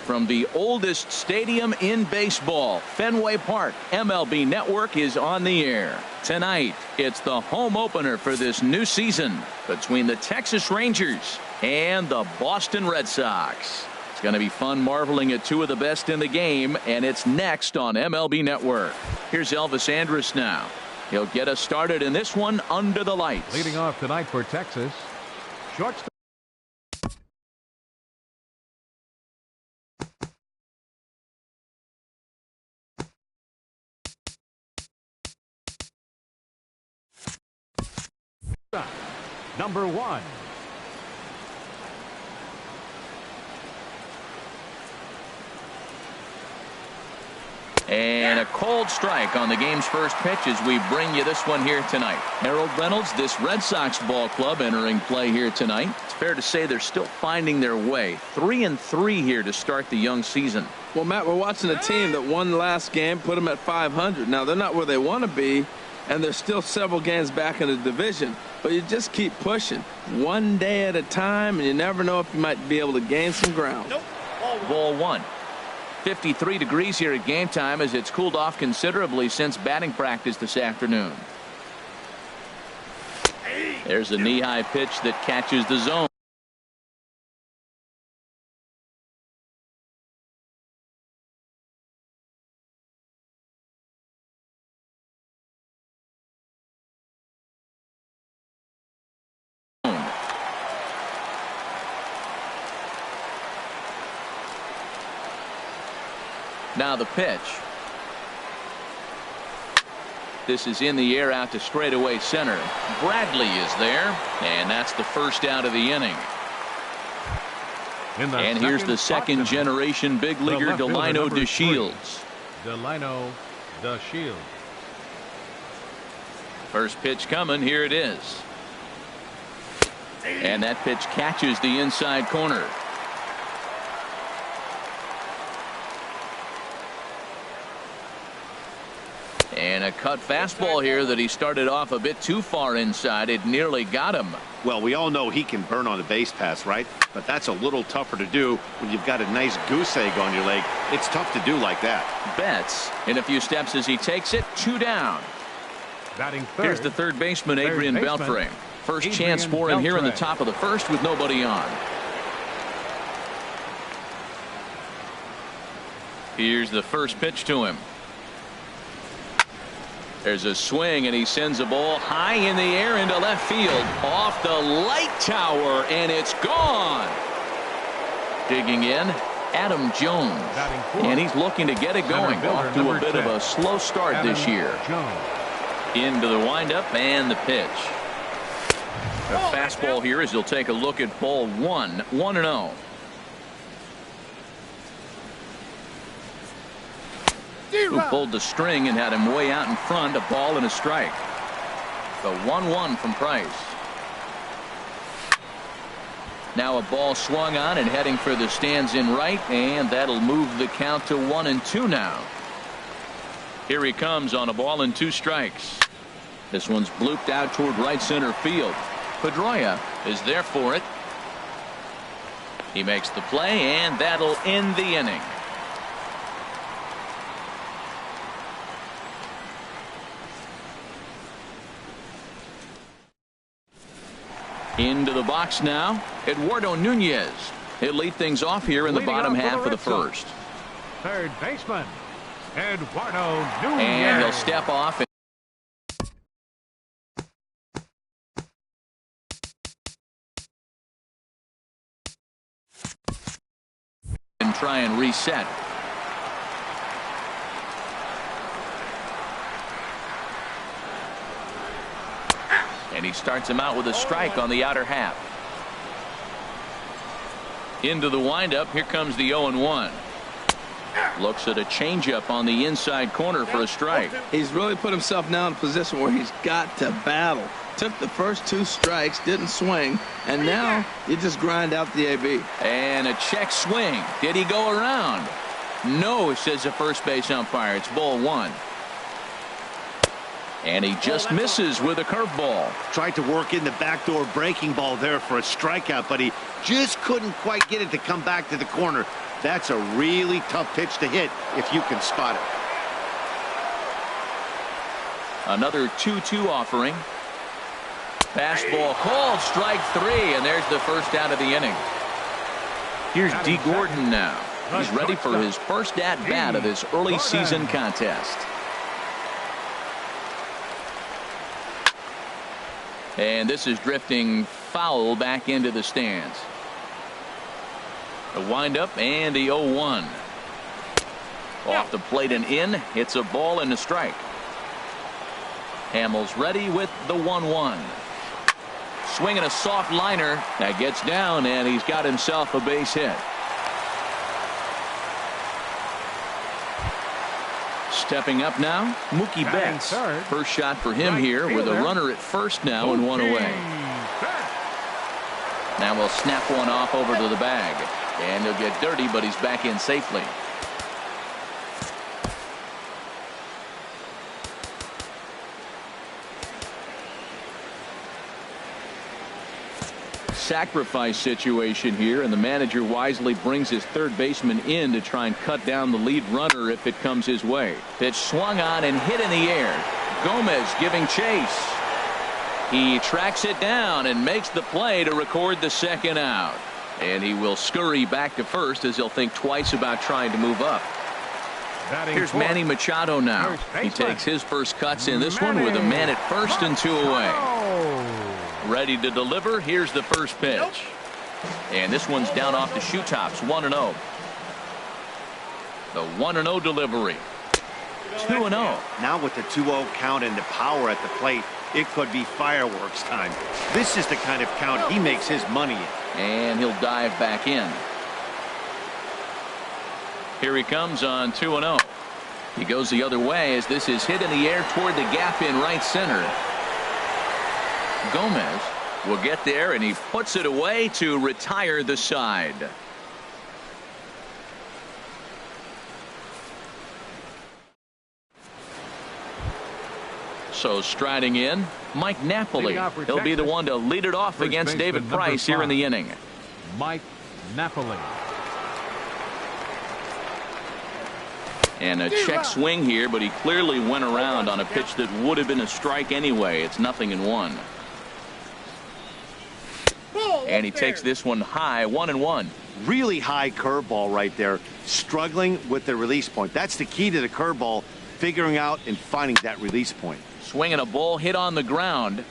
from the oldest stadium in baseball, Fenway Park. MLB Network is on the air. Tonight, it's the home opener for this new season between the Texas Rangers and the Boston Red Sox. It's going to be fun marveling at two of the best in the game, and it's next on MLB Network. Here's Elvis Andrus now. He'll get us started in this one under the lights. Leading off tonight for Texas, shortstop. Number 1. And a cold strike on the game's first pitch as we bring you this one here tonight. Harold Reynolds, this Red Sox ball club entering play here tonight. It's fair to say they're still finding their way. 3-3 here to start the young season. Well, Matt, we're watching a team that won the last game, put them at 500. Now, they're not where they want to be, and they're still several games back in the division. But you just keep pushing one day at a time, and you never know if you might be able to gain some ground. Ball 1. 53 degrees here at game time as it's cooled off considerably since batting practice this afternoon. There's a knee-high pitch that catches the zone. Now the pitch. This is in the air out to straightaway center. Bradley is there, and that's the first out of the inning. And here's the second generation big leaguer, Delino DeShields. Delino DeShields. First pitch coming. Here it is. And that pitch catches the inside corner. And a cut fastball here that he started off a bit too far inside. It nearly got him. Well, we all know he can burn on a base pass, right? But that's a little tougher to do when you've got a nice goose egg on your leg. It's tough to do like that. Betts in a few steps as he takes it. 2 down. Batting third. Here's the third baseman, Adrian Beltre. First chance for him here in the top of the first with nobody on. Here's the first pitch to him. There's a swing, and he sends a ball high in the air into left field. Off the light tower, and it's gone. Digging in, Adam Jones. And he's looking to get it going. Off to a bit of a slow start this year. Into the windup and the pitch. A fastball here as he'll take a look at ball 1. 1-0. Who pulled the string and had him way out in front. A ball and a strike. The 1-1 from Price. Now a ball swung on and heading for the stands in right, and that'll move the count to 1-2 now. Here he comes on a ball and 2 strikes. This one's blooped out toward right center field. Pedroia is there for it. He makes the play, and that'll end the inning. Into the box now, Eduardo Nunez. He'll lead things off here in the bottom half of the first. Third baseman, Eduardo Nunez. And he'll step off and try and reset. And he starts him out with a strike on the outer half. Into the windup. Here comes the 0-1. Looks at a changeup on the inside corner for a strike. He's really put himself now in a position where he's got to battle. Took the first 2 strikes, didn't swing, and now you just grind out the AB. And a check swing. Did he go around? No, says the first base umpire. It's ball 1. And he just misses with a curveball. Tried to work in the backdoor breaking ball there for a strikeout, but he just couldn't quite get it to come back to the corner. That's a really tough pitch to hit if you can spot it. Another 2-2 offering. Fastball called, strike 3, and there's the first out of the inning. Here's D. Gordon now. He's ready for his first at-bat of this early season contest. And this is drifting foul back into the stands. The windup and the 0-1. Off the plate and in. It's a ball and a strike. Hamels ready with the 1-1. Swinging a soft liner. That gets down, and he's got himself a base hit. Stepping up now, Mookie Betts. First shot for him here with a runner at first now and one away. Now we'll snap one off over to the bag. And he'll get dirty, but he's back in safely. Sacrifice situation here, and the manager wisely brings his third baseman in to try and cut down the lead runner if it comes his way. Pitch swung on and hit in the air. Gomez giving chase. He tracks it down and makes the play to record the second out. And he will scurry back to first as he'll think twice about trying to move up. Here's Manny Machado now. He takes his first cuts in this one with a man at first and 2 away. Ready to deliver. Here's the first pitch. And this one's down off the shoe tops. 1-0. The 1-0 delivery. 2-0. Now with the 2-0 count and the power at the plate, it could be fireworks time. This is the kind of count he makes his money in. And he'll dive back in. Here he comes on 2-0. He goes the other way as this is hit in the air toward the gap in right center. Gomez will get there, and he puts it away to retire the side. So striding in, Mike Napoli. He'll be the one to lead it off against David Price here in the inning. Mike Napoli. And a check swing here, but he clearly went around on a pitch that would have been a strike anyway. It's 0-1. And he takes this one high, 1-1. Really high curveball right there. Struggling with the release point. That's the key to the curveball, figuring out and finding that release point. Swinging a ball hit on the ground.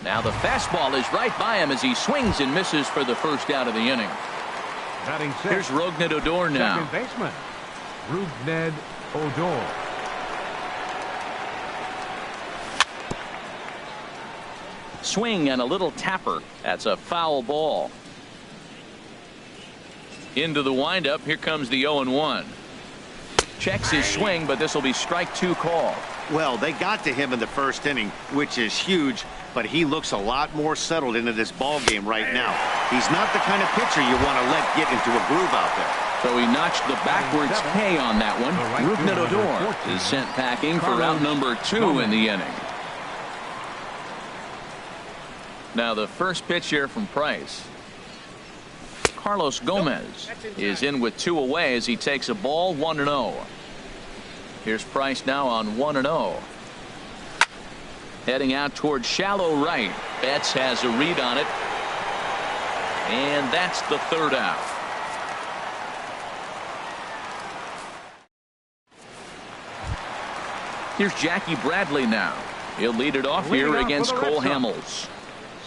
Now the fastball is right by him as he swings and misses for the first out of the inning. Here's Rougned Odor now. Second baseman, Rougned Odor. Swing and a little tapper. That's a foul ball. Into the windup. Here comes the 0-1. Checks his swing, but this will be strike 2 call. Well, they got to him in the first inning, which is huge, but he looks a lot more settled into this ball game right now. He's not the kind of pitcher you want to let get into a groove out there. So he notched the backwards K on that one. Rougned Odor is sent packing for out number 2 in the inning. Now the first pitch here from Price. Carlos Gomez is in with 2 away as he takes a ball, 1-0. Here's Price now on 1-0. Heading out toward shallow right. Betts has a read on it. And that's the third out. Here's Jackie Bradley now. He'll lead it off here against Cole Hamels.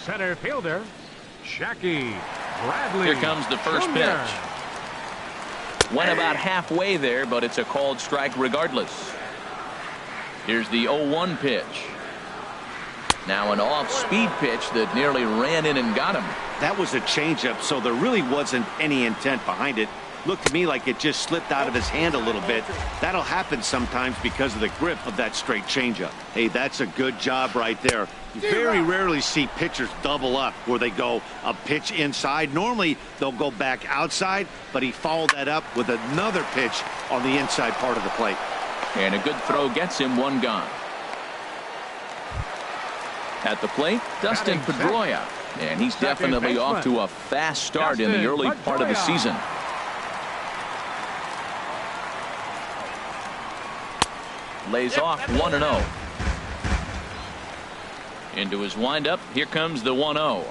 Center fielder, Jackie Bradley. Here comes the first pitch. Went about halfway there, but it's a called strike regardless. Here's the 0-1 pitch. Now an off-speed pitch that nearly ran in and got him. That was a changeup, so there really wasn't any intent behind it. Looked to me like it just slipped out of his hand a little bit. That'll happen sometimes because of the grip of that straight changeup. Hey, that's a good job right there. You very rarely see pitchers double up where they go a pitch inside. Normally, they'll go back outside, but he followed that up with another pitch on the inside part of the plate. And a good throw gets him one gone. At the plate, Dustin Pedroia. And he's definitely off to a fast start in the early part of the season. Lays off 1-0. Into his windup, here comes the 1-0.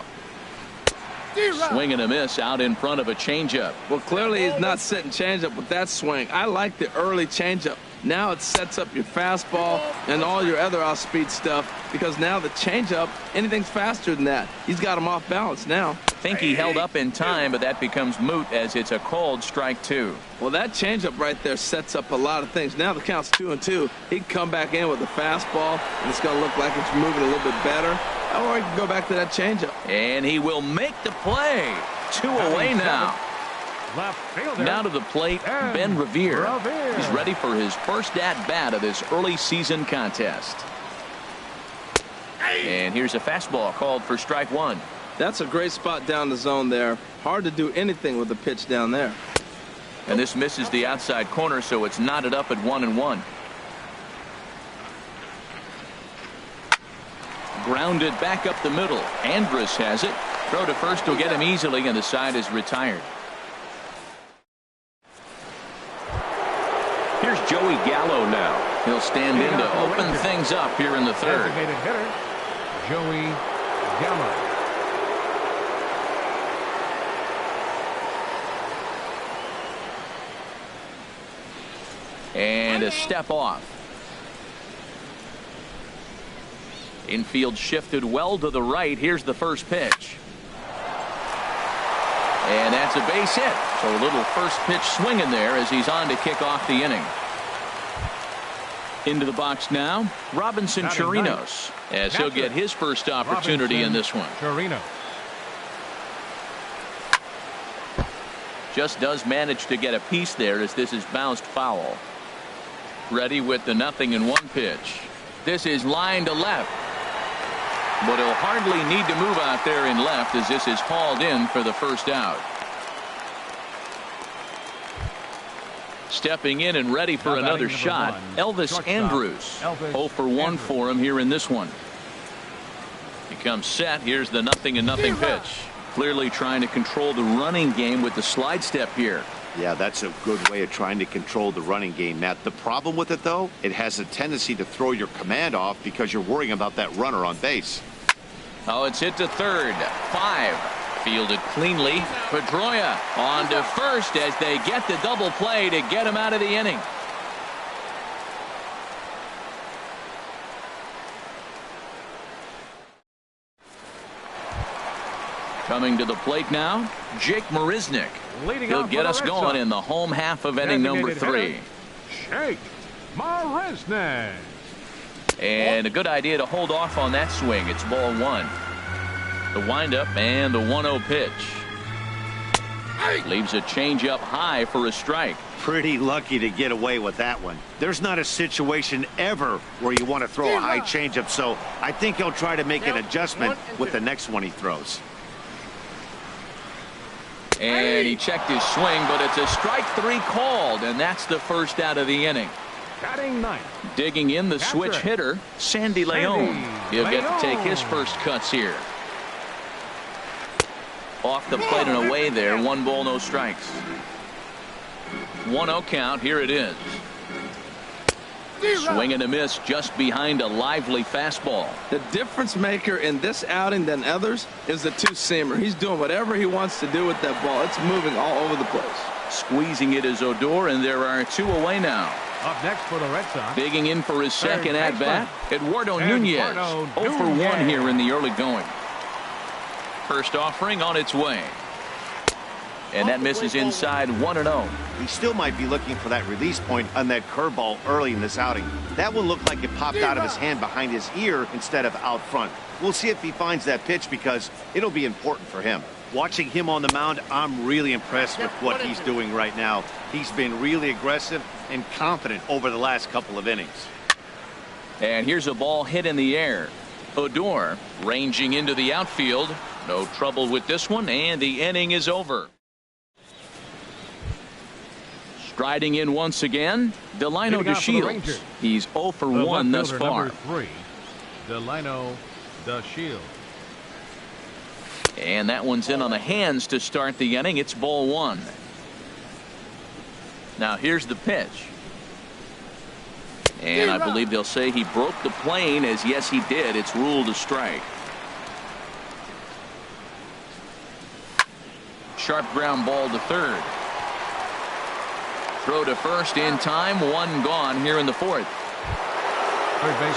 Swing and a miss out in front of a changeup. Well, clearly he's not setting changeup with that swing. I like the early changeup. Now it sets up your fastball and all your other off-speed stuff, because now the changeup, anything's faster than that. He's got him off balance now. Think he held up in time, but that becomes moot as it's a called strike 2. Well, that changeup right there sets up a lot of things. Now the count's 2-2. He can come back in with a fastball, and it's going to look like it's moving a little bit better. Or he can go back to that changeup. And he will make the play. 2 away now. Left fielder. Now to the plate, Ben Revere. He's ready for his first at-bat of this early season contest. And here's a fastball called for strike 1. That's a great spot down the zone there. Hard to do anything with the pitch down there. And this misses the outside corner, so it's knotted up at 1-1. Grounded back up the middle. Andrus has it. Throw to first will get him easily, and the side is retired. Here's Joey Gallo now. He'll stand in to open things up here in the third. Designated hitter, Joey Gallo. And a step off. Infield shifted well to the right. Here's the first pitch. And that's a base hit. So a little first pitch swing in there as he's on to kick off the inning. Into the box now, Robinson Chirinos, as he'll get his first opportunity in this one. Chirinos. Just does manage to get a piece there as this is bounced foul. Ready with the 0-1 pitch. This is line to left. But he'll hardly need to move out there in left as this is hauled in for the first out. Stepping in and ready for another shot, Elvis Andrus. 0 for 1 for him here in this one. He comes set. Here's the 0-0 pitch. Clearly trying to control the running game with the slide step here. Yeah, that's a good way of trying to control the running game, Matt. The problem with it, though, it has a tendency to throw your command off because you're worrying about that runner on base. Oh, it's hit to third. 5. Fielded cleanly. Pedroia on to first as they get the double play to get him out of the inning. Coming to the plate now, Jake Marisnick. He'll get us going in the home half of inning number 3. Jake Marisnick. And a good idea to hold off on that swing. It's ball 1. The windup and the 1-0 pitch. Leaves a changeup high for a strike. Pretty lucky to get away with that one. There's not a situation ever where you want to throw a high changeup, so I think he'll try to make an adjustment with the next one he throws. And he checked his swing, but it's a strike 3 called, and that's the first out of the inning. Batting ninth. Digging in the switch hitter, Sandy Leon. He'll get to take his first cuts here. Off the plate and away there. 1 ball, no strikes. 1-0 count. Here it is. Swing and a miss just behind a lively fastball. The difference maker in this outing than others is the two-seamer. He's doing whatever he wants to do with that ball. It's moving all over the place. Squeezing it is Odor, and there are 2 away now. Up next for the Red Sox. Digging in for his second at-bat, Eduardo Nunez. 0 for 1 here in the early going. First offering on its way. And that misses inside 1-0. He still might be looking for that release point on that curveball early in this outing. That one looked like it popped out of his hand behind his ear instead of out front. We'll see if he finds that pitch because it'll be important for him. Watching him on the mound, I'm really impressed with what he's doing right now. He's been really aggressive and confident over the last couple of innings. And here's a ball hit in the air. Odor ranging into the outfield. No trouble with this one, and the inning is over. Striding in once again, Delino DeShields. He's 0 for 1 thus far. Number 3, Delino DeShields. And that one's in on the hands to start the inning. It's ball 1. Now here's the pitch. And I believe they'll say he broke the plane, as yes he did. It's ruled a strike. Sharp ground ball to third. Throw to first in time. 1 gone here in the 4th.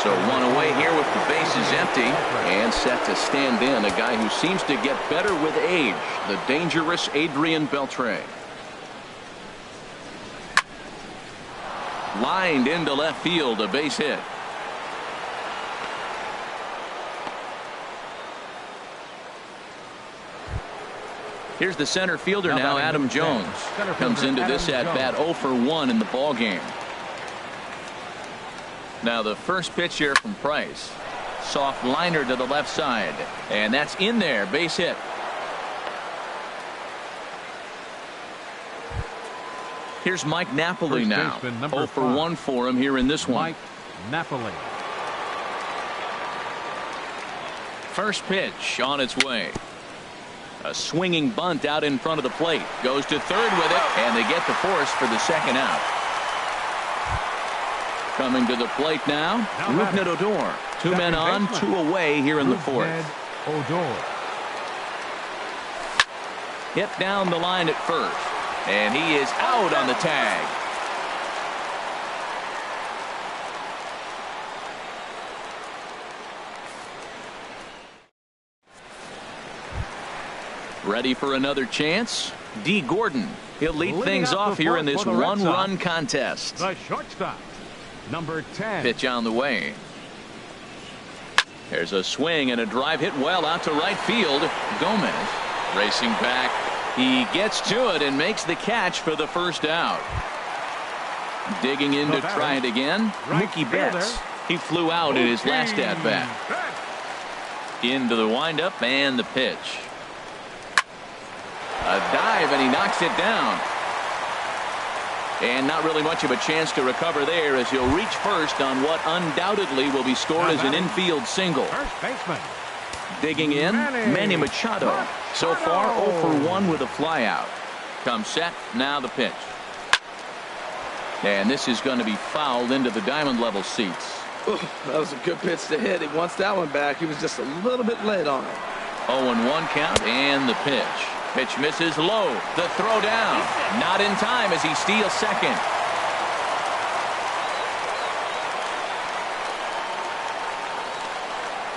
So 1 away here with the bases empty and set to stand in a guy who seems to get better with age, the dangerous Adrian Beltre. Lined into left field, a base hit. Here's the center fielder now, Adam Jones. Comes into this at bat 0 for 1 in the ball game. Now the first pitch here from Price. Soft liner to the left side. And that's in there. Base hit. Here's Mike Napoli now. 0 for 1 for him here in this one. Mike Napoli. First pitch on its way. A swinging bunt out in front of the plate. Goes to third with it, and they get the force for the second out. Coming to the plate now, Rougned Odor. 2 men on, 2 away here in the 4th. Odor. Hit down the line at first, and he is out on the tag. Ready for another chance? D. Gordon. He'll lead things off here in this 1-run contest. The shortstop, number 10. Pitch on the way. There's a swing and a drive hit well out to right field. Gomez racing back. He gets to it and makes the catch for the first out. Digging in to try it again, Mookie Betts. He flew out in his last at bat. Into the windup and the pitch. A dive, and he knocks it down. And not really much of a chance to recover there, as he'll reach first on what undoubtedly will be scored as an infield single. First baseman. Digging in, Manny Machado. So far 0 for 1 with a flyout. Comes set, now the pitch. And this is going to be fouled into the diamond level seats. Ooh, that was a good pitch to hit. He wants that one back. He was just a little bit late on it. 0-1 count, and the pitch. Pitch misses low. The throw down. Not in time as he steals second.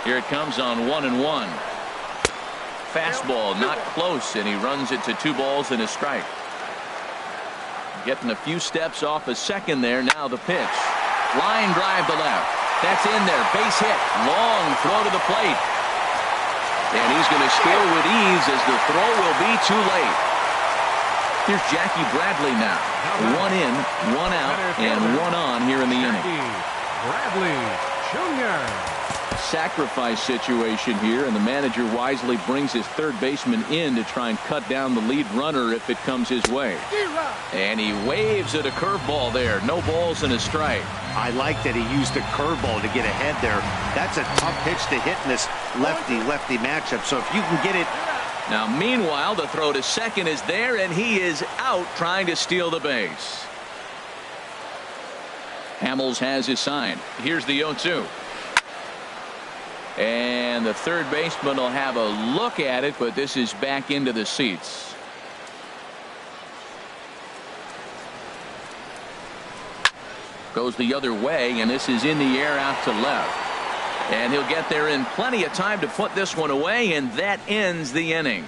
Here it comes on 1-1. Fastball not close, and he runs it to 2 balls and a strike. Getting a few steps off a second there. Now the pitch. Line drive to left. That's in there. Base hit. Long throw to the plate. And he's going to score with ease as the throw will be too late. Here's Jackie Bradley now. 1 in, 1 out, and 1 on here in the inning. Bradley Jr. Sacrifice situation here, and the manager wisely brings his third baseman in to try and cut down the lead runner if it comes his way. And he waves at a curveball there. No balls and a strike. I like that he used a curveball to get ahead there. That's a tough pitch to hit in this lefty-lefty matchup. So if you can get it. Now, meanwhile, the throw to second is there, and he is out trying to steal the base. Hamels has his sign. Here's the 0-2. And the third baseman will have a look at it, but this is back into the seats. Goes the other way, and this is in the air out to left. And he'll get there in plenty of time to put this one away, and that ends the inning.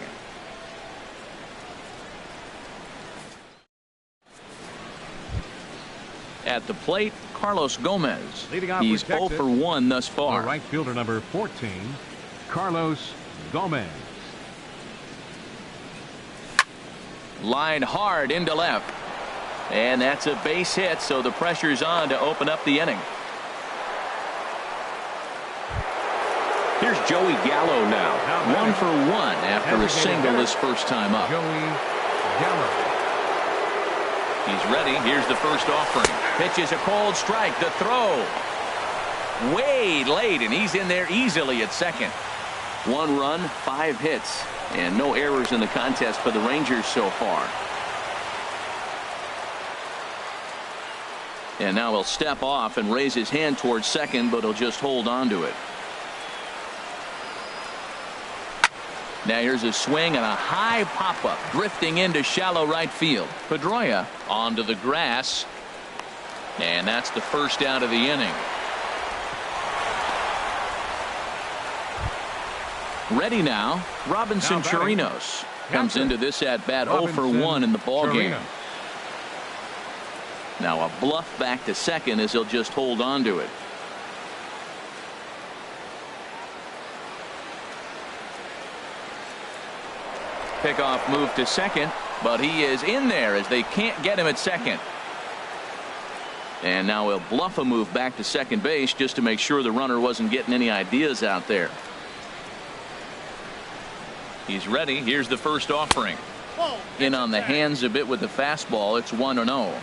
At the plate, Carlos Gomez. He's 0 for 1 thus far. The right fielder, number 14, Carlos Gomez. Line hard into left. And that's a base hit, so the pressure's on to open up the inning. Here's Joey Gallo now. 1 for 1 after a single his first time up. Joey Gallo. He's ready. Here's the first offering. Pitches a cold strike. The throw. Way late, and he's in there easily at second. 1 run, 5 hits, and no errors in the contest for the Rangers so far. And now he'll step off and raise his hand towards second, but he'll just hold on to it. Now here's a swing and a high pop-up drifting into shallow right field. Pedroia onto the grass, and that's the first out of the inning. Ready now, Robinson Chirinos comes into this at bat 0 for 1 in the ball game. Now a bluff back to second as he'll just hold on to it. Pickoff move to second, but he is in there as they can't get him at second. And now he'll bluff a move back to second base just to make sure the runner wasn't getting any ideas out there. He's ready. Here's the first offering. In on the hands a bit with the fastball. It's 1-0.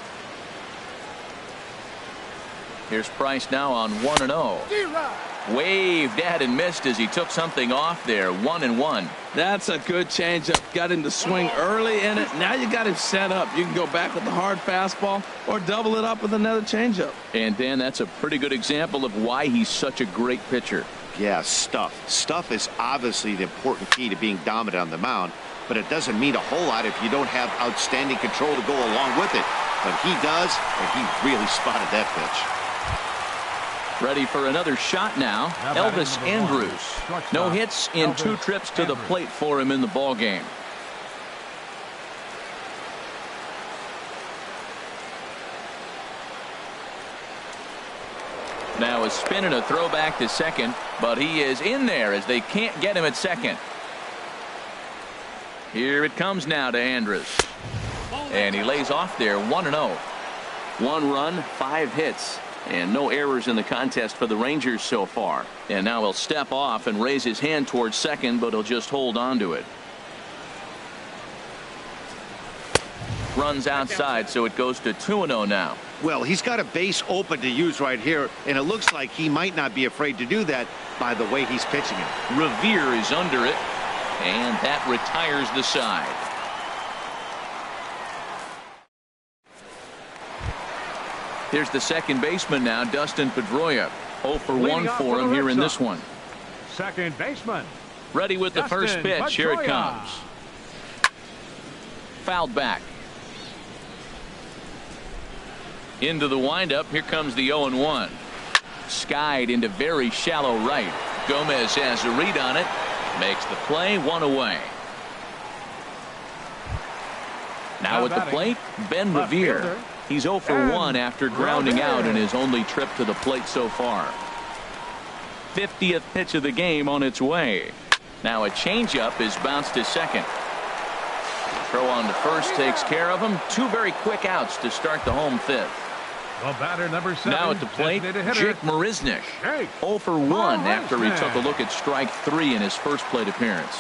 Here's Price now on 1-0. Waved at and missed as he took something off there. 1-1. That's a good changeup. Got him to swing early in it. Now you got him set up. You can go back with the hard fastball or double it up with another changeup. And Dan, that's a pretty good example of why he's such a great pitcher. Yeah, stuff. Stuff is obviously the important key to being dominant on the mound, but it doesn't mean a whole lot if you don't have outstanding control to go along with it. But he does, and he really spotted that pitch. Ready for another shot now. Elvis Andrus. No hits in 2 trips to the plate for him in the ball game. Now a spin and a throw back to second, but he is in there as they can't get him at second. Here it comes now to Andrus. And he lays off there 1-0. 1 run, 5 hits. And no errors in the contest for the Rangers so far. And now he'll step off and raise his hand towards second, but he'll just hold on to it. Runs outside, so it goes to 2-0 now. Well, he's got a base open to use right here, and it looks like he might not be afraid to do that by the way he's pitching it. Revere is under it, and that retires the side. Here's the second baseman now, Dustin Pedroia. 0 for 1 for him here in this one. Second baseman. Ready with the first pitch. Here it comes. Fouled back. Into the windup. Here comes the 0-1. Skied into very shallow right. Gomez has a read on it. Makes the play. 1 away. Now at the plate, Ben Revere. He's 0 for 1 after grounding out in his only trip to the plate so far. 50th pitch of the game on its way. Now a changeup is bounced to second. Throw on to first takes care of him. 2 very quick outs to start the home 5th. Well, batter number 7. Now at the plate, Jake Marisnick. 0 for 1 after he took a look at strike 3 in his first plate appearance.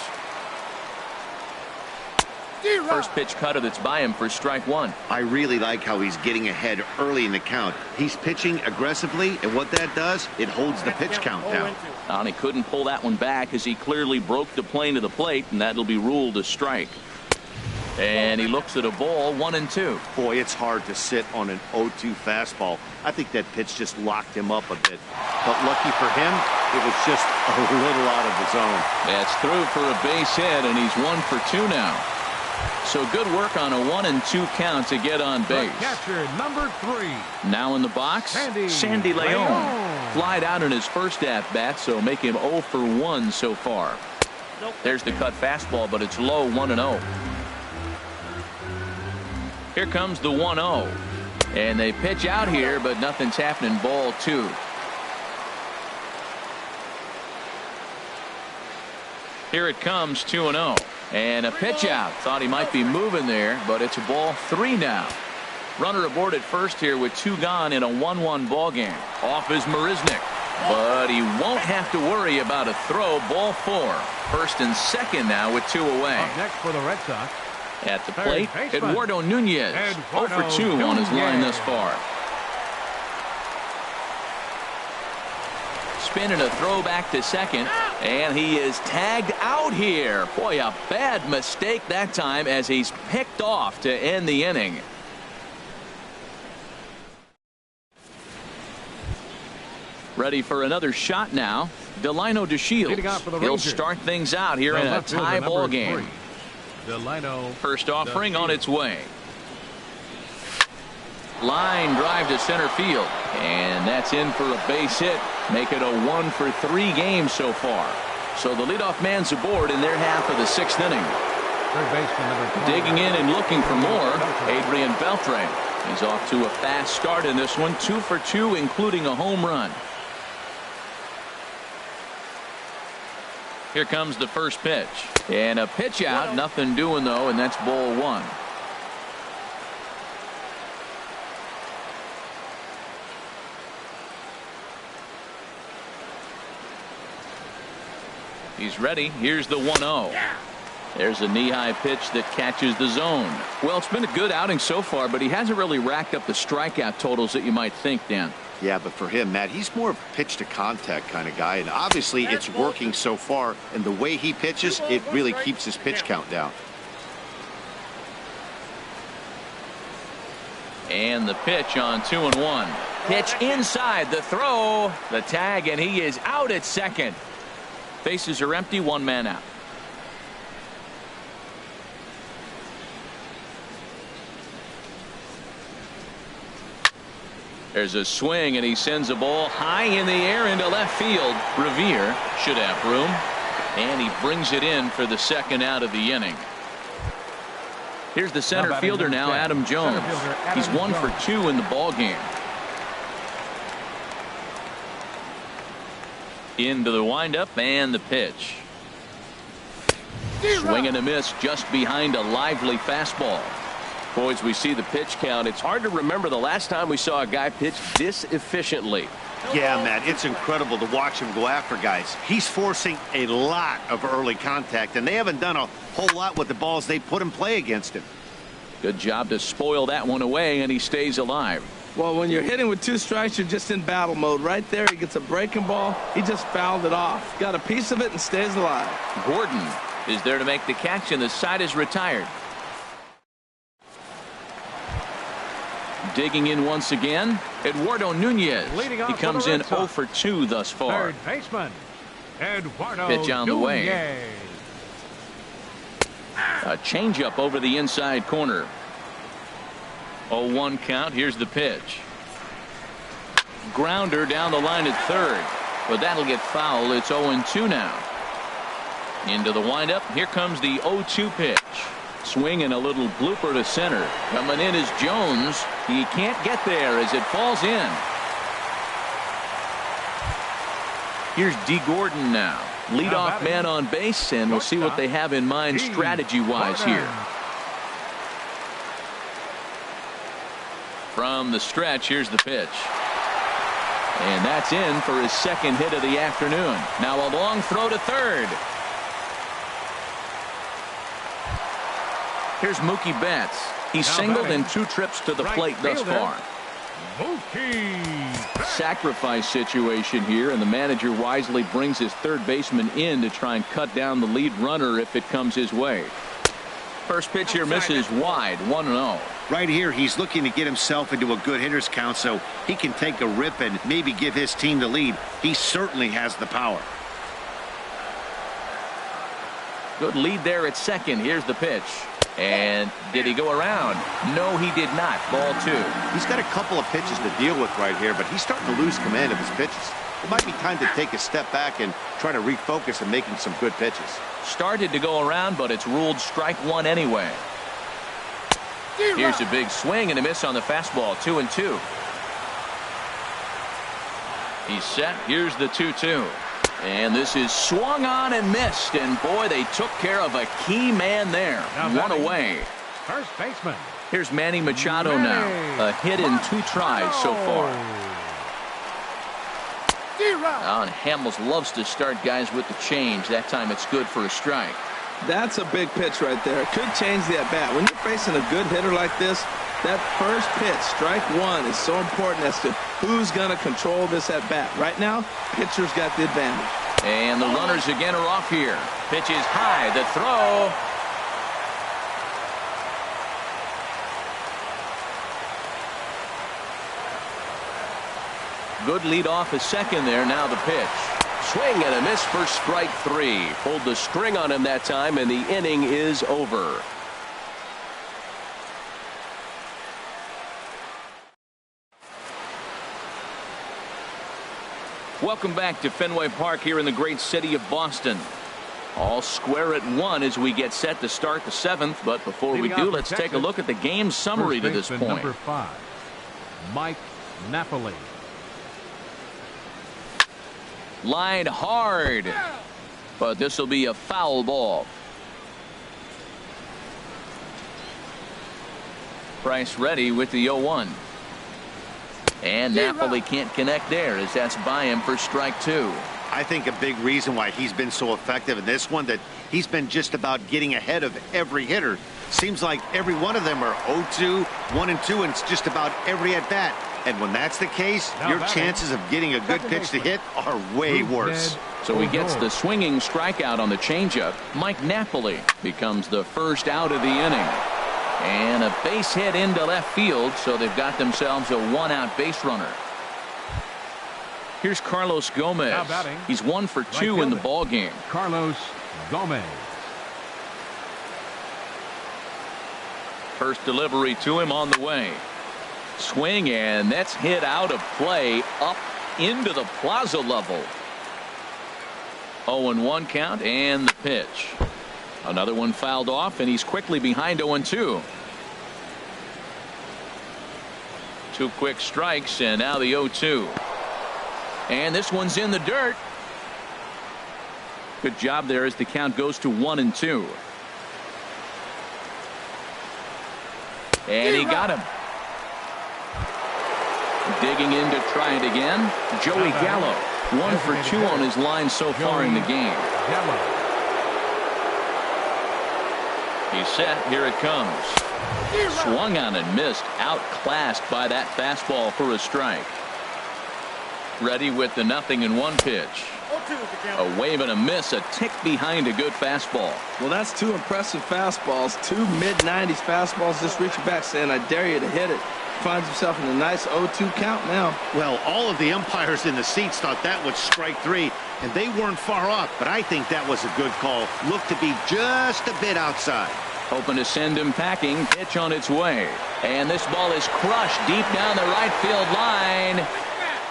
First pitch cutter that's by him for strike 1. I really like how he's getting ahead early in the count. He's pitching aggressively, and what that does, it holds the pitch count down. And he couldn't pull that one back as he clearly broke the plane to the plate, and that'll be ruled a strike. And he looks at a ball, 1-2. Boy, it's hard to sit on an 0-2 fastball. I think that pitch just locked him up a bit. But lucky for him, it was just a little out of the zone. That's through for a base hit, and he's 1 for 2 now. So good work on a 1-2 count to get on base. Catcher number 3. Now in the box, Sandy Leon. Flied out in his first at-bat, so make him 0 for 1 so far. There's the cut fastball, but it's low, 1-0. Here comes the 1-0. And they pitch out here, but nothing's happening. Ball 2. Here it comes, 2-0. And a pitch out. Thought he might be moving there, but it's a ball 3 now. Runner aboard at first here with 2 gone in a 1-1 ball game. Off is Marisnik, but he won't have to worry about a throw. Ball 4. First and second now with 2 away. Up next for the Red Sox. At the plate, Eduardo Nunez. 0 for 2 on his line thus far. Spinning a throw back to second, and he is tagged out here. Boy, a bad mistake that time as he's picked off to end the inning. Ready for another shot now. Delino DeShields. He'll start things out here in a tie ball game. First offering on its way. Line drive to center field, and that's in for a base hit. Make it a 1 for 3 game so far. So the leadoff man's aboard in their half of the 6th inning. Digging in and looking for more, Adrian Beltre. He's off to a fast start in this one, 2 for 2, including a home run. Here comes the first pitch, and a pitch out, nothing doing though, and that's ball 1. He's ready. Here's the 1-0. There's a knee-high pitch that catches the zone. Well, it's been a good outing so far, but he hasn't really racked up the strikeout totals that you might think, Dan. Yeah, but for him, Matt, he's more of a pitch-to-contact kind of guy, and obviously it's working so far, and the way he pitches, it really keeps his pitch count down. And the pitch on 2-1. Pitch inside, the throw, the tag, and he is out at second. Bases are empty, 1 man out. There's a swing, and he sends a ball high in the air into left field. Revere should have room, and he brings it in for the second out of the inning. Here's the center fielder now, Adam Jones. He's 1 for 2 in the ball game. Into the windup and the pitch. Swing and a miss just behind a lively fastball. Boys, we see the pitch count. It's hard to remember the last time we saw a guy pitch this efficiently. Yeah, Matt, it's incredible to watch him go after guys. He's forcing a lot of early contact, and they haven't done a whole lot with the balls they put in play against him. Good job to spoil that one away, and he stays alive. Well, when you're hitting with 2 strikes, you're just in battle mode. Right there, he gets a breaking ball. He just fouled it off. Got a piece of it and stays alive. Gordon is there to make the catch, and the side is retired. Digging in once again, Eduardo Nunez. He comes in 0 for 2 thus far. Third baseman, Eduardo Pitch on the way. Nunez. A changeup over the inside corner. 0-1 count. Here's the pitch. Grounder down the line at third, but that'll get foul. It's 0-2 now. Into the windup. Here comes the 0-2 pitch. Swing and a little blooper to center. Coming in is Jones. He can't get there as it falls in. Here's D. Gordon now. Leadoff man on base, and we'll see what they have in mind strategy-wise here. From the stretch, here's the pitch. And that's in for his second hit of the afternoon. Now a long throw to third. Here's Mookie Betts. He's singled in 2 trips to the plate thus far. Sacrifice situation here, and the manager wisely brings his third baseman in to try and cut down the lead runner if it comes his way. First pitch here misses wide, 1-0. Right here, he's looking to get himself into a good hitter's count so he can take a rip and maybe give his team the lead. He certainly has the power. Good lead there at second. Here's the pitch. And did he go around? No, he did not. Ball 2. He's got a couple of pitches to deal with right here, but he's starting to lose command of his pitches. It might be time to take a step back and try to refocus on making some good pitches. Started to go around, but it's ruled strike 1 anyway. Here's a big swing and a miss on the fastball. 2-2. He's set. Here's the 2-2. And this is swung on and missed. And boy, they took care of a key man there. One away. First baseman. Here's Manny Machado now. A hit in 2 tries so far. And Hamels loves to start guys with the change. That time it's good for a strike. That's a big pitch right there. It could change the at-bat. When you're facing a good hitter like this, that first pitch, strike 1, is so important as to who's going to control this at-bat. Right now, pitcher's got the advantage. And the runners again are off here. Pitch is high. The throw. Good lead off at second there. Now the pitch. Swing and a miss for strike 3. Pulled the string on him that time, and the inning is over. Welcome back to Fenway Park here in the great city of Boston. All square at 1 as we get set to start the 7th. But before we do, let's take a look at the game summary to this point. Number 5, Mike Napoli. Line hard, but this will be a foul ball. Price ready with the 0-1. And Napoli can't connect there as that's by him for strike 2. I think a big reason why he's been so effective in this one, that he's been just about getting ahead of every hitter. Seems like every one of them are 0-2, 1-2, and it's just about every at bat. And when that's the case, your chances of getting a good pitch to hit are way worse. So he gets the swinging strikeout on the changeup. Mike Napoli becomes the first out of the inning. And a base hit into left field, so they've got themselves a 1-out base runner. Here's Carlos Gomez. He's 1 for 2 in the ball game. Carlos Gomez. First delivery to him on the way. Swing, and that's hit out of play up into the plaza level. 0-1 count, and the pitch. Another one fouled off, and he's quickly behind 0-2. 2 quick strikes, and now the 0-2. And this one's in the dirt. Good job there as the count goes to 1-2. And he got him. Digging in to try it again. Joey Gallo. 1 for 2 on his line so far in the game. He's set. Here it comes. Swung on and missed. Outclassed by that fastball for a strike. Ready with the 0-1 pitch. A wave and a miss. A tick behind a good fastball. Well, that's 2 impressive fastballs. 2 mid-90s fastballs just reaching back saying, I dare you to hit it. Finds himself in a nice 0-2 count now. Well, all of the umpires in the seats thought that was strike 3, and they weren't far off, but I think that was a good call. Looked to be just a bit outside. Hoping to send him packing. Pitch on its way. And this ball is crushed deep down the right field line.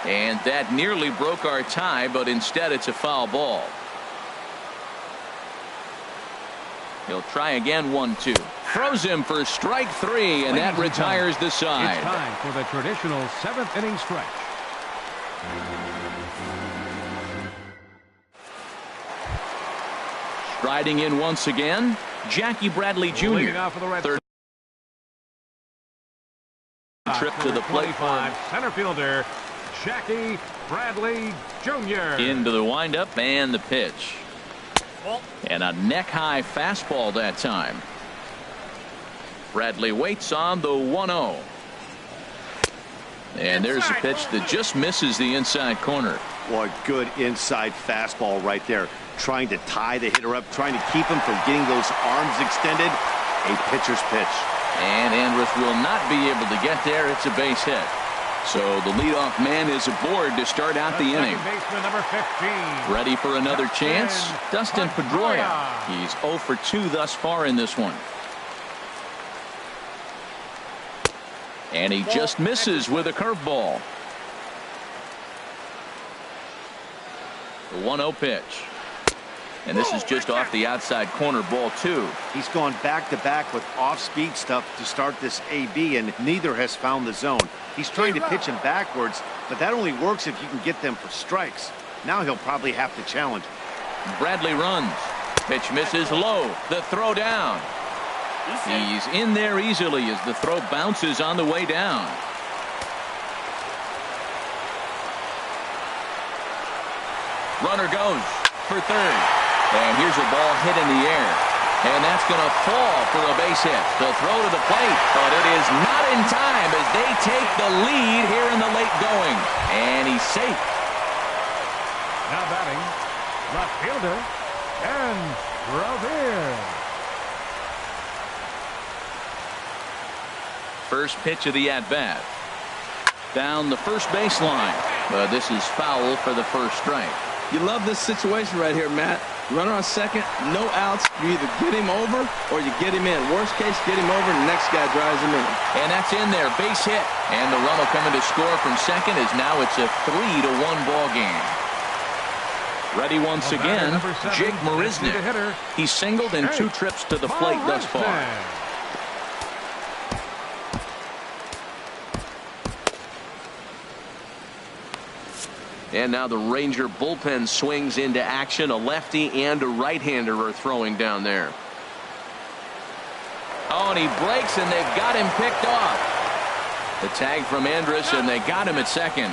And that nearly broke our tie, but instead it's a foul ball. He'll try again. 1-2. Throws him for strike 3, and that retires the side. It's time for the traditional 7th inning stretch. Striding in once again, Jackie Bradley Jr. Third trip to the plate. Center fielder Jackie Bradley Jr. Into the windup and the pitch. And a neck-high fastball that time. Bradley waits on the 1-0. And there's a pitch that just misses the inside corner. Boy, good inside fastball right there. Trying to tie the hitter up, trying to keep him from getting those arms extended. A pitcher's pitch. And Andrus will not be able to get there. It's a base hit. So the leadoff man is aboard to start out the inning. Baseman number 15. Ready for another chance? Dustin Pedroia. He's 0 for 2 thus far in this one. And he just misses with a curveball. The 1-0 pitch. And this is just off the outside corner, ball 2. He's gone back-to-back with off-speed stuff to start this AB, and neither has found the zone. He's trying to pitch him backwards, but that only works if you can get them for strikes. Now he'll probably have to challenge. Bradley runs. Pitch misses low. The throw down. He's in there easily as the throw bounces on the way down. Runner goes for third. And here's a ball hit in the air. And that's going to fall for a base hit. The throw to the plate, but it is not in time as they take the lead here in the late going. And he's safe. Now batting, left fielder, and Revere. First pitch of the at-bat. Down the first baseline. But this is foul for the first strike. You love this situation right here, Matt. Runner on second, no outs. You either get him over or you get him in. Worst case, get him over and the next guy drives him in. And that's in there. Base hit. And the run will come in to score from second as now it's a 3-1 ball game. Ready once again, Jake Marisnick. He's singled in 2 trips to the plate thus far. And now the Ranger bullpen swings into action. A lefty and a right-hander are throwing down there. Oh, and he breaks, and they've got him picked off. The tag from Andrus, and they got him at second.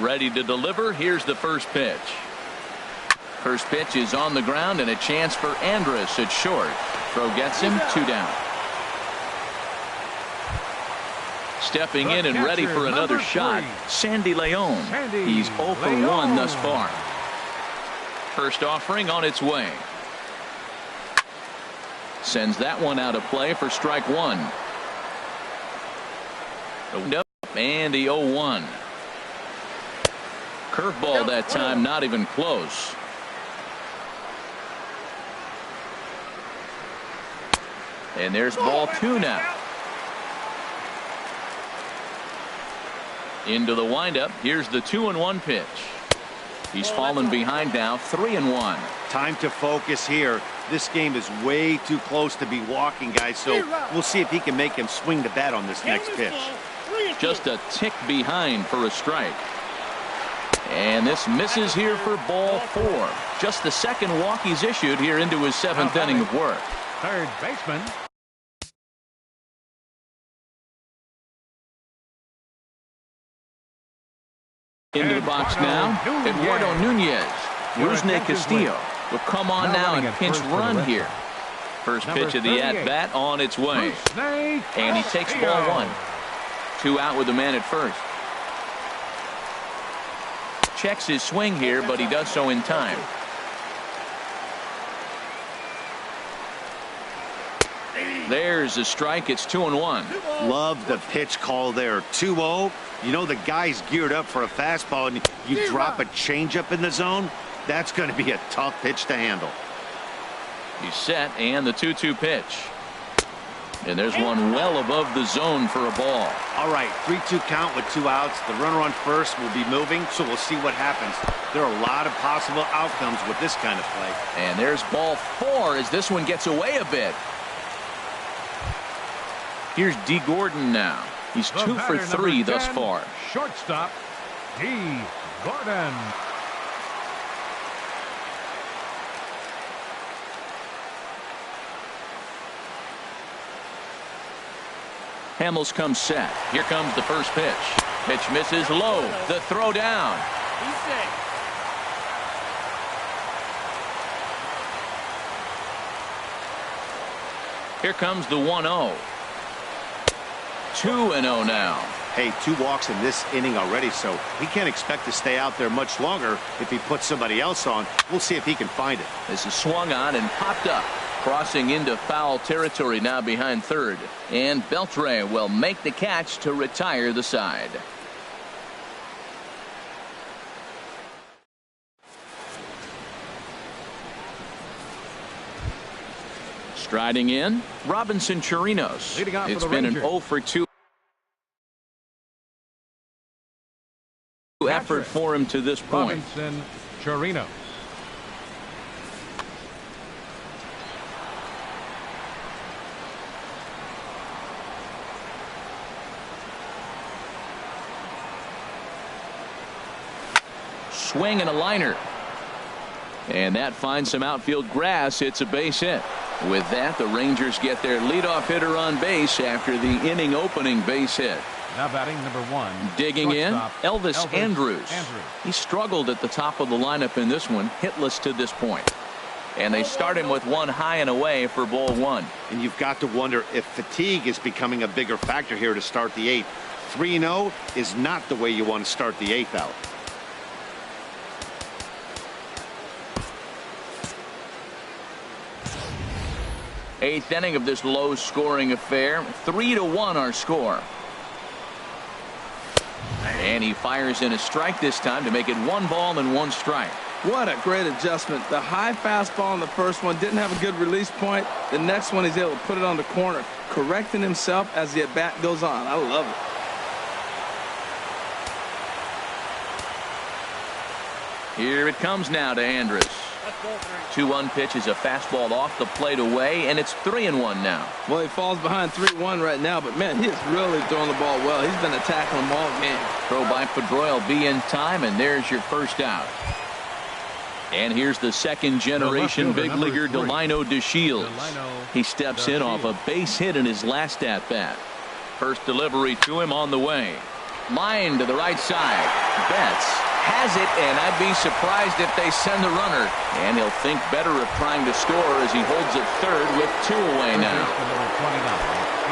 Ready to deliver. Here's the first pitch. First pitch is on the ground, and a chance for Andrus at short. Throw gets him, 2 down. Stepping in and ready for another shot, Sandy Leon. He's 0 for 1 thus far. First offering on its way. Sends that one out of play for strike 1. Nope, and the 0-1. Curveball that time, not even close. And there's ball 2 now. Into the windup. Here's the 2-1 pitch. He's fallen behind now, 3-1. Time to focus here. This game is way too close to be walking, guys, so we'll see if he can make him swing the bat on this next pitch. Just a tick behind for a strike. And this misses here for ball 4. Just the second walk he's issued here into his 7th inning of work. Third baseman. Into the box now, Eduardo Nunez. Rusney Castillo will come on now and pinch run here. First pitch of the at-bat on its way. And he takes ball 1. 2 out with the man at first. Checks his swing here, but he does so in time. There's a strike. It's 2-1. Love the pitch call there. 2-0. You know the guy's geared up for a fastball, and you drop a changeup in the zone. That's going to be a tough pitch to handle. He's set, and the 2-2 pitch. And there's one well above the zone for a ball. All right, 3-2 count with 2 outs. The runner on first will be moving, so we'll see what happens. There are a lot of possible outcomes with this kind of play. And there's ball 4 as this one gets away a bit. Here's D. Gordon now. He's 2 for 3 thus far. Shortstop, D. Gordon. Hamels comes set. Here comes the first pitch. Pitch misses low. The throw down. Here comes the 1-0. 2-0 now. Hey, 2 walks in this inning already, so he can't expect to stay out there much longer if he puts somebody else on. We'll see if he can find it. This is swung on and popped up. Crossing into foul territory now behind third. And Beltre will make the catch to retire the side. Striding in, Robinson Chirinos. It's been an 0 for 2 effort for him to this point. Robinson Chirinos. swing and a liner. And that finds some outfield grass. It's a base hit. With that, the Rangers get their leadoff hitter on base after the inning opening base hit. Now batting number 1. Digging in, Elvis Andrus. Andrus. He struggled at the top of the lineup in this one, hitless to this point. And they start him with one high and away for ball 1. And you've got to wonder if fatigue is becoming a bigger factor here to start the 8th. 3-0 is not the way you want to start the 8th out. Eighth inning of this low-scoring affair. 3-1 our score. And he fires in a strike this time to make it 1 ball and 1 strike. What a great adjustment. The high fastball on the first one didn't have a good release point. The next one he's able to put it on the corner, correcting himself as the at-bat goes on. I love it. Here it comes now to Andrus. 2-1 pitch is a fastball off the plate away, and it's 3-1 now. Well, he falls behind 3-1 right now, but man, he is really throwing the ball well. He's been attacking them all game. Throw by Pedroia will be in time, and there's your first out. And here's the second generation big leaguer Delino DeShields. He steps in off a base hit in his last at bat. First delivery to him on the way. Line to the right side. Betts has it, and I'd be surprised if they send the runner. And he'll think better of trying to score as he holds it third with 2 away now.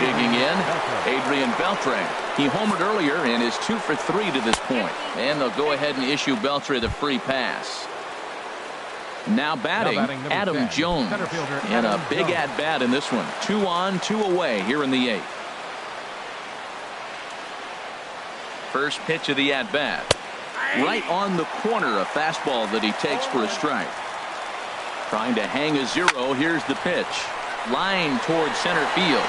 Digging in, Adrian Beltre. He homered earlier and is 2 for 3 to this point. And they'll go ahead and issue Beltre the free pass. Now batting Adam Jones. And a big at-bat in this one. 2 on, 2 away here in the 8th. First pitch of the at-bat. Right on the corner, a fastball that he takes for a strike. Trying to hang a 0. Here's the pitch. Line towards center field.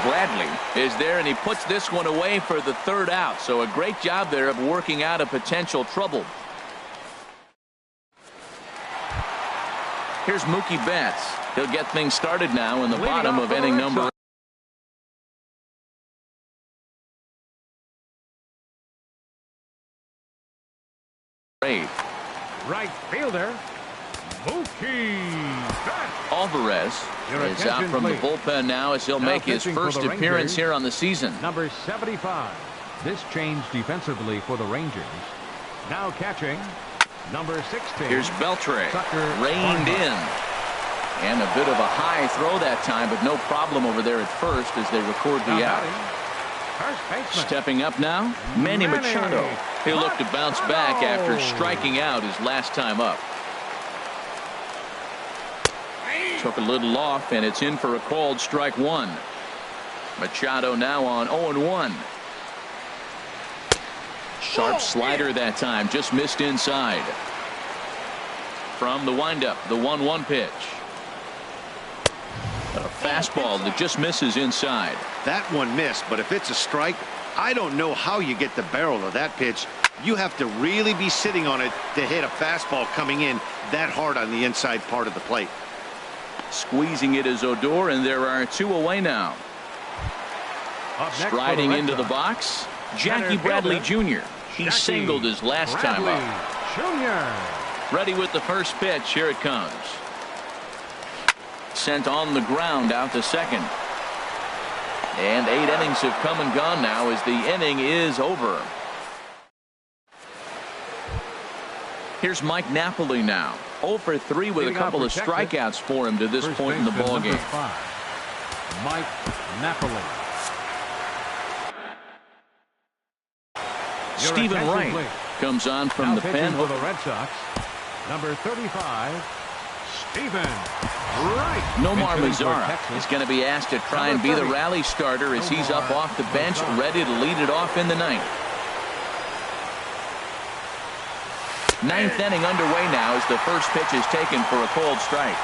Bradley is there, and he puts this one away for the 3rd out. So a great job there of working out a potential trouble. Here's Mookie Betts. He'll get things started now in the bottom of inning number 8. Right fielder, Mookie Betts. Alvarez is out from the bullpen now as he'll make his first appearance here on the season. Number 75. This change defensively for the Rangers. Now catching, number 16. Here's Beltre, reined in. And a bit of a high throw that time, but no problem over there at first as they record the out. Stepping up now, Manny Machado. He'll look to bounce back after striking out his last time up. Took a little off, and it's in for a called strike 1. Machado now on 0-1. Sharp slider that time, just missed inside. From the windup, the 1-1 pitch. A fastball that just misses inside. That one missed, but if it's a strike, I don't know how you get the barrel of that pitch. You have to really be sitting on it to hit a fastball coming in that hard on the inside part of the plate. Squeezing it is Odor, and there are 2 away now. Striding into the box, Jackie Bradley Jr. He singled his last time up. Ready with the first pitch. Here it comes. Sent on the ground out to second. And 8 innings have come and gone now as the inning is over. Here's Mike Napoli now. 0 for 3 with a couple of strikeouts for him to this point in the ballgame. Mike Napoli. Stephen Wright comes on from the pen. For the Red Sox, number 35, Stephen Wright. Nomar Mazara is going to be asked to try and be the rally starter as he's up off the bench, ready to lead it off in the 9th. 9th inning underway now as the first pitch is taken for a called strike.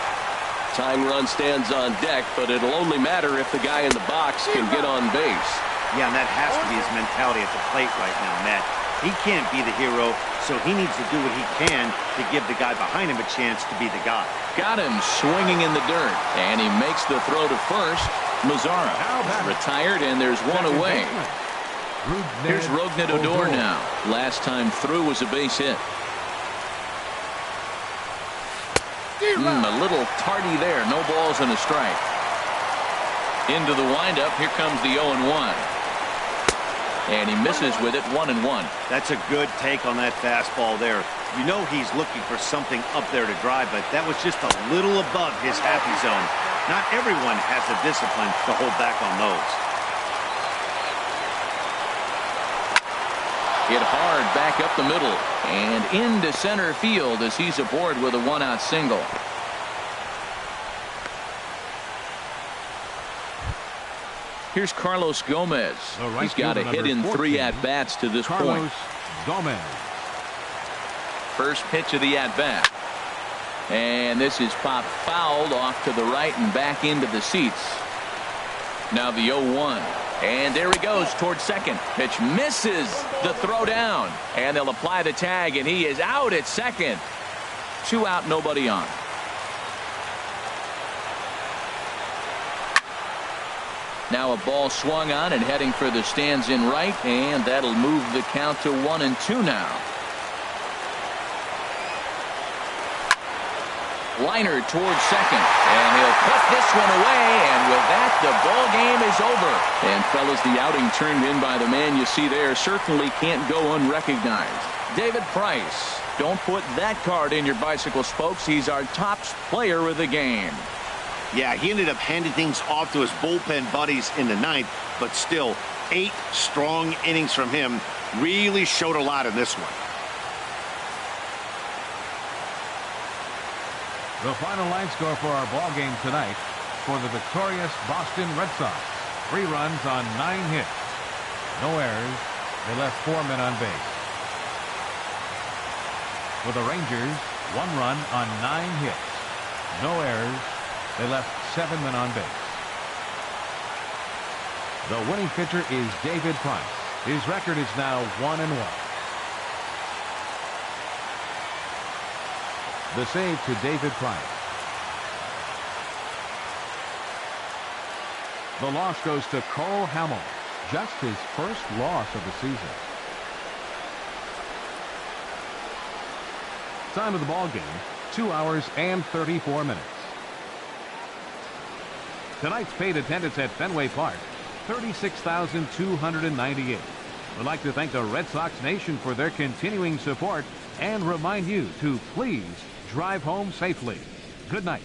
Tying run stands on deck, but it'll only matter if the guy in the box can get on base. Yeah, and that has to be his mentality at the plate right now, Matt. He can't be the hero, so he needs to do what he can to give the guy behind him a chance to be the guy. Got him swinging in the dirt, and he makes the throw to first. Mazara is retired, and there's 1 away. Here's Rougned Odor now. Last time through was a base hit. A little tardy there. No balls and a strike. Into the windup. Here comes the 0-1. And he misses with it, 1-1. That's a good take on that fastball there. You know he's looking for something up there to drive, but that was just a little above his happy zone. Not everyone has the discipline to hold back on those. Hit hard back up the middle and into center field as he's aboard with a one-out single. Here's Carlos Gomez. He's got a hit in 3 at-bats to this point. Gomez. First pitch of the at-bat. And this is popped fouled off to the right and back into the seats. Now the 0-1. And there he goes towards second. Pitch misses the throw down. And they'll apply the tag, and he is out at second. 2 out, nobody on. Now a ball swung on and heading for the stands in right, and that'll move the count to 1-2 now. Liner towards second, and he'll put this one away, and with that, the ball game is over. And fellas, the outing turned in by the man you see there certainly can't go unrecognized. David Price. Don't put that card in your bicycle spokes. He's our top player of the game. Yeah, he ended up handing things off to his bullpen buddies in the 9th, but still, 8 strong innings from him really showed a lot in this one. The final line score for our ball game tonight for the victorious Boston Red Sox. 3 runs on 9 hits. No errors. They left 4 men on base. For the Rangers, 1 run on 9 hits. No errors. They left 7 men on base. The winning pitcher is David Price. His record is now 1-1. The save to David Price. The loss goes to Cole Hamels. Just his first loss of the season. Time of the ball game, 2 hours and 34 minutes. Tonight's paid attendance at Fenway Park, 36,298. We'd like to thank the Red Sox Nation for their continuing support and remind you to please drive home safely. Good night.